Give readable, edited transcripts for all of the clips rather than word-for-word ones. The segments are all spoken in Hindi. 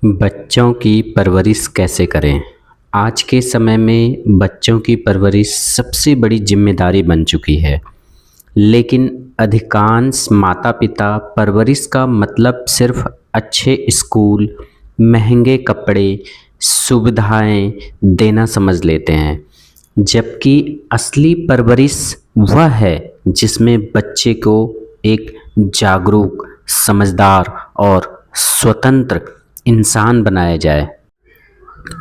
बच्चों की परवरिश कैसे करें? आज के समय में बच्चों की परवरिश सबसे बड़ी ज़िम्मेदारी बन चुकी है। लेकिन अधिकांश माता-पिता परवरिश का मतलब सिर्फ़ अच्छे स्कूल, महँगे कपड़े, सुविधाएँ देना समझ लेते हैं। जबकि असली परवरिश वह है जिसमें बच्चे को एक जागरूक, समझदार और स्वतंत्र इंसान बनाया जाए।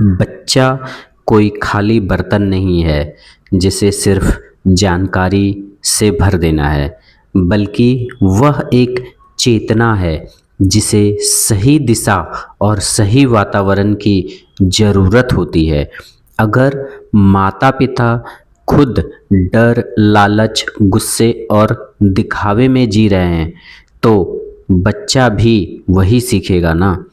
बच्चा कोई खाली बर्तन नहीं है जिसे सिर्फ जानकारी से भर देना है, बल्कि वह एक चेतना है जिसे सही दिशा और सही वातावरण की ज़रूरत होती है। अगर माता-पिता खुद डर, लालच, गुस्से और दिखावे में जी रहे हैं, तो बच्चा भी वही सीखेगा ना।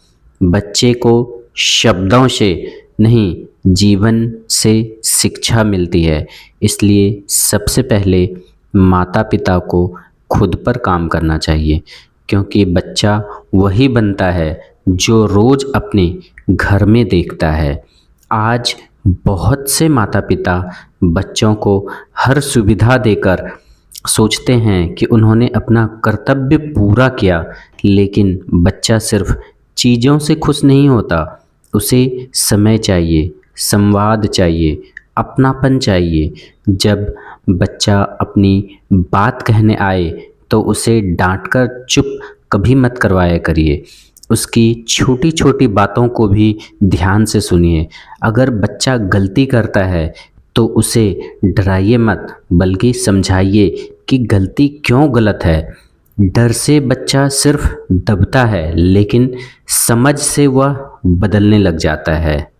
बच्चे को शब्दों से नहीं, जीवन से शिक्षा मिलती है। इसलिए सबसे पहले माता-पिता को खुद पर काम करना चाहिए, क्योंकि बच्चा वही बनता है जो रोज़ अपने घर में देखता है। आज बहुत से माता-पिता बच्चों को हर सुविधा देकर सोचते हैं कि उन्होंने अपना कर्तव्य पूरा किया, लेकिन बच्चा सिर्फ चीज़ों से खुश नहीं होता। उसे समय चाहिए, संवाद चाहिए, अपनापन चाहिए। जब बच्चा अपनी बात कहने आए तो उसे डांटकर चुप कभी मत करवाया करिए। उसकी छोटी-छोटी बातों को भी ध्यान से सुनिए। अगर बच्चा गलती करता है तो उसे डराइए मत, बल्कि समझाइए कि गलती क्यों गलत है। डर से बच्चा सिर्फ दबता है, लेकिन समझ से वह बदलने लग जाता है।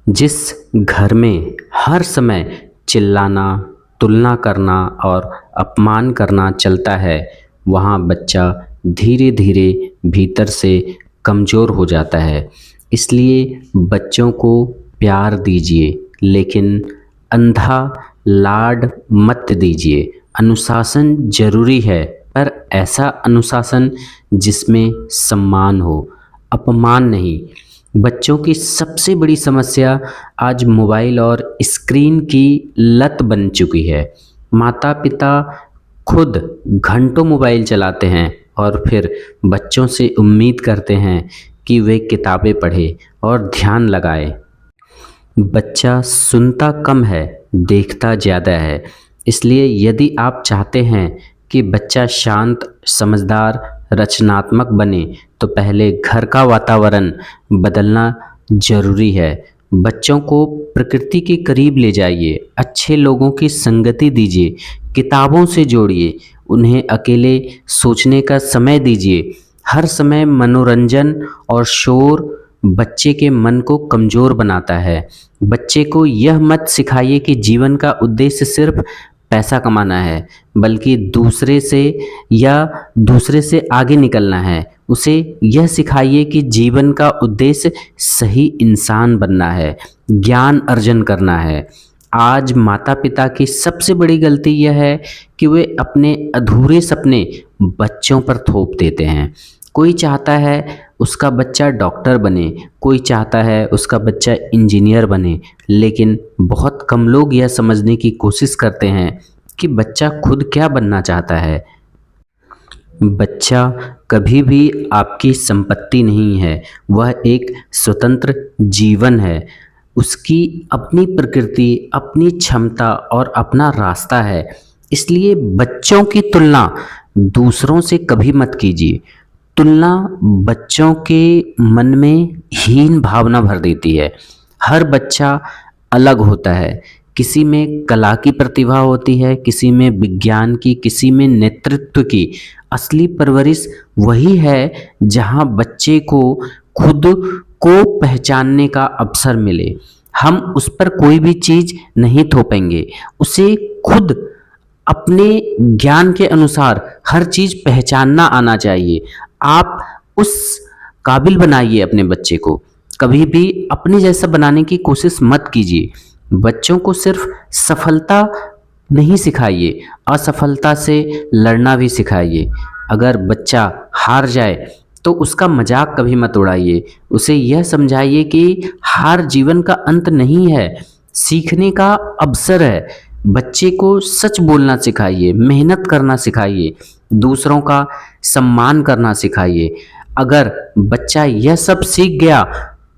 जिस घर में हर समय चिल्लाना, तुलना करना और अपमान करना चलता है, वहाँ बच्चा धीरे-धीरे भीतर से कमज़ोर हो जाता है। इसलिए बच्चों को प्यार दीजिए, लेकिन अंधा लाड मत दीजिए। अनुशासन ज़रूरी है, पर ऐसा अनुशासन जिसमें सम्मान हो, अपमान नहीं। बच्चों की सबसे बड़ी समस्या आज मोबाइल और स्क्रीन की लत बन चुकी है। माता-पिता खुद घंटों मोबाइल चलाते हैं और फिर बच्चों से उम्मीद करते हैं कि वे किताबें पढ़ें और ध्यान लगाएं। बच्चा सुनता कम है, देखता ज़्यादा है। इसलिए यदि आप चाहते हैं कि बच्चा शांत, समझदार, रचनात्मक बने, तो पहले घर का वातावरण बदलना ज़रूरी है। बच्चों को प्रकृति के करीब ले जाइए, अच्छे लोगों की संगति दीजिए, किताबों से जोड़िए, उन्हें अकेले सोचने का समय दीजिए। हर समय मनोरंजन और शोर बच्चे के मन को कमज़ोर बनाता है। बच्चे को यह मत सिखाइए कि जीवन का उद्देश्य सिर्फ पैसा कमाना है, बल्कि दूसरे से आगे निकलना है। उसे यह सिखाइए कि जीवन का उद्देश्य सही इंसान बनना है, ज्ञान अर्जन करना है। आज माता-पिता की सबसे बड़ी गलती यह है कि वे अपने अधूरे सपने बच्चों पर थोप देते हैं। कोई चाहता है उसका बच्चा डॉक्टर बने, कोई चाहता है उसका बच्चा इंजीनियर बने, लेकिन बहुत कम लोग यह समझने की कोशिश करते हैं कि बच्चा खुद क्या बनना चाहता है। बच्चा कभी भी आपकी संपत्ति नहीं है, वह एक स्वतंत्र जीवन है। उसकी अपनी प्रकृति, अपनी क्षमता और अपना रास्ता है। इसलिए बच्चों की तुलना दूसरों से कभी मत कीजिए। तुलना बच्चों के मन में हीन भावना भर देती है। हर बच्चा अलग होता है। किसी में कला की प्रतिभा होती है, किसी में विज्ञान की, किसी में नेतृत्व की। असली परवरिश वही है जहाँ बच्चे को खुद को पहचानने का अवसर मिले। हम उस पर कोई भी चीज़ नहीं थोपेंगे, उसे खुद अपने ज्ञान के अनुसार हर चीज़ पहचानना आना चाहिए। आप उस काबिल बनाइए अपने बच्चे को, कभी भी अपने जैसा बनाने की कोशिश मत कीजिए। बच्चों को सिर्फ सफलता नहीं सिखाइए, असफलता से लड़ना भी सिखाइए। अगर बच्चा हार जाए तो उसका मजाक कभी मत उड़ाइए। उसे यह समझाइए कि हार जीवन का अंत नहीं है, सीखने का अवसर है। बच्चे को सच बोलना सिखाइए, मेहनत करना सिखाइए, दूसरों का सम्मान करना सिखाइए। अगर बच्चा यह सब सीख गया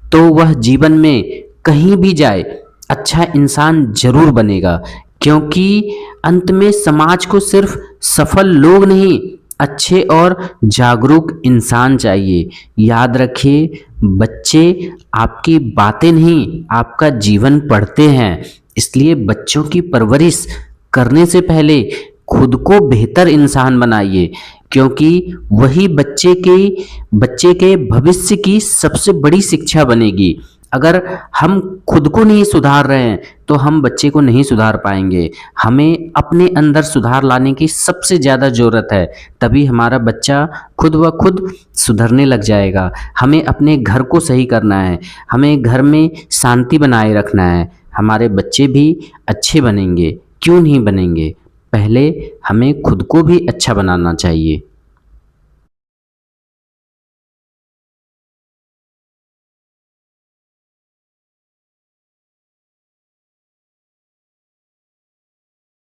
तो वह जीवन में कहीं भी जाए अच्छा इंसान जरूर बनेगा, क्योंकि अंत में समाज को सिर्फ सफल लोग नहीं, अच्छे और जागरूक इंसान चाहिए। याद रखिए, बच्चे आपकी बातें नहीं, आपका जीवन पढ़ते हैं। इसलिए बच्चों की परवरिश करने से पहले खुद को बेहतर इंसान बनाइए, क्योंकि वही बच्चे के भविष्य की सबसे बड़ी शिक्षा बनेगी। अगर हम खुद को नहीं सुधार रहे हैं तो हम बच्चे को नहीं सुधार पाएंगे। हमें अपने अंदर सुधार लाने की सबसे ज़्यादा ज़रूरत है, तभी हमारा बच्चा खुद ब खुद सुधरने लग जाएगा। हमें अपने घर को सही करना है, हमें घर में शांति बनाए रखना है, हमारे बच्चे भी अच्छे बनेंगे। क्यों नहीं बनेंगे? पहले हमें खुद को भी अच्छा बनाना चाहिए।